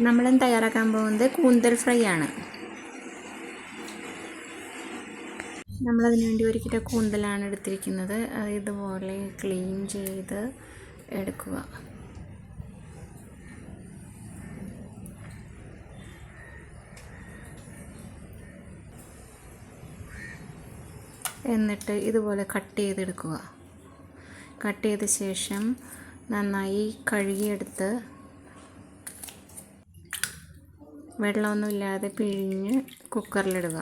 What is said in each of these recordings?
നമ്മളിന്ന് തയ്യാറാക്കാൻ പോകുന്നത് കൂന്തൽ ഫ്രൈ ആണ്. നമ്മളതിന് വേണ്ടി 1 കിലോ കൂന്തലാണ് എടുത്തിരിക്കുന്നത്. അത് ഇതുപോലെ ക്ലീൻ ചെയ്ത് എടുക്കുക. എന്നിട്ട് ഇതുപോലെ കട്ട് ചെയ്തെടുക്കുക. കട്ട് ചെയ്ത ശേഷം നന്നായി കഴുകിയെടുത്ത് വെള്ളമൊന്നുമില്ലാതെ പിഴിഞ്ഞ് കുക്കറിലിടുക.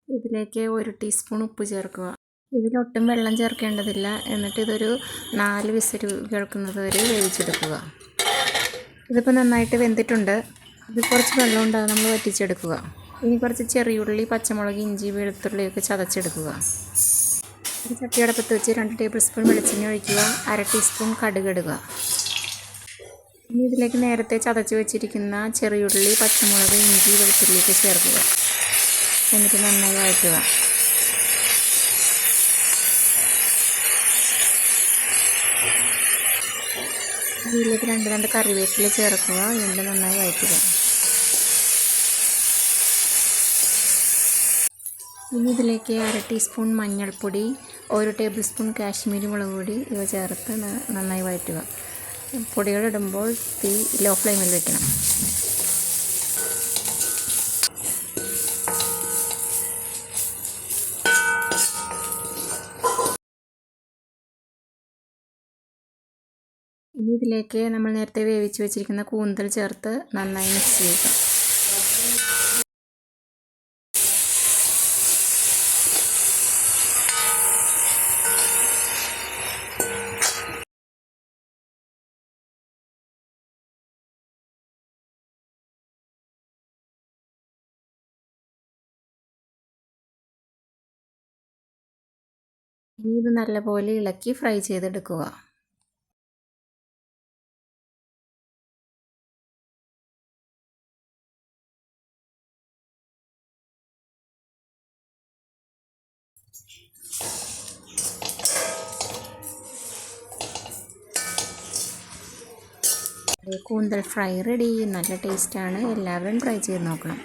ഇതിലേക്ക് 1 ടീസ്പൂൺ ഉപ്പ് ചേർക്കുക. ഇതിലൊട്ടും വെള്ളം ചേർക്കേണ്ടതില്ല. എന്നിട്ട് ഇതൊരു 4 വിസിൽ കേൾക്കുന്നത് വരെ വേവിച്ചെടുക്കുക. ഇതിപ്പോൾ നന്നായിട്ട് വെന്തിട്ടുണ്ട്. ഇത് കുറച്ച് വെള്ളം ഉണ്ടാകും, നമ്മൾ വറ്റിച്ചെടുക്കുക. ഇനി കുറച്ച് ചെറിയുള്ളി, പച്ചമുളക്, ഇഞ്ചി, വെളുത്തുള്ളിയൊക്കെ ചതച്ചെടുക്കുക. ഒരു ചട്ടി അടുപ്പത്ത് വെച്ച് 2 ടേബിൾ സ്പൂൺ വെളിച്ചെണ്ണ ഒഴിക്കുക. 1/2 ടീസ്പൂൺ കടുക് ഇടുക. ഇനി ഇതിലേക്ക് നേരത്തെ ചതച്ച് വെച്ചിരിക്കുന്ന ചെറിയുള്ളി, പച്ചമുളക്, ഇഞ്ചി, വെളുത്തുള്ളിയൊക്കെ ചേർക്കുക. എന്നിട്ട് നന്നായി വഴറ്റുക. ഇതിലേക്ക് 2 കറിവേപ്പില ചേർക്കുക. വീണ്ടും നന്നായി വഴറ്റുക. ഇനി ഇതിലേക്ക് 1/2 ടീസ്പൂൺ മഞ്ഞൾപ്പൊടി, 1 ടേബിൾ സ്പൂൺ കാശ്മീരി മുളക് പൊടി ഇവ ചേർത്ത് നന്നായി വഴറ്റുക. പൊടികളിടുമ്പോൾ തീ ലോ ഫ്ലെയിമിൽ വയ്ക്കണം. ഇനി ഇതിലേക്ക് നമ്മൾ നേരത്തെ വേവിച്ച് വെച്ചിരിക്കുന്ന കൂന്തൽ ചേർത്ത് നന്നായി മിക്സ് ചെയ്യുക. ഇനി ഇത് നല്ലപോലെ ഇളക്കി ഫ്രൈ ചെയ്തെടുക്കുക. കൂന്തൽ ഫ്രൈ റെഡി. നല്ല ടേസ്റ്റാണ്. എല്ലാവരും ട്രൈ ചെയ്ത് നോക്കണം.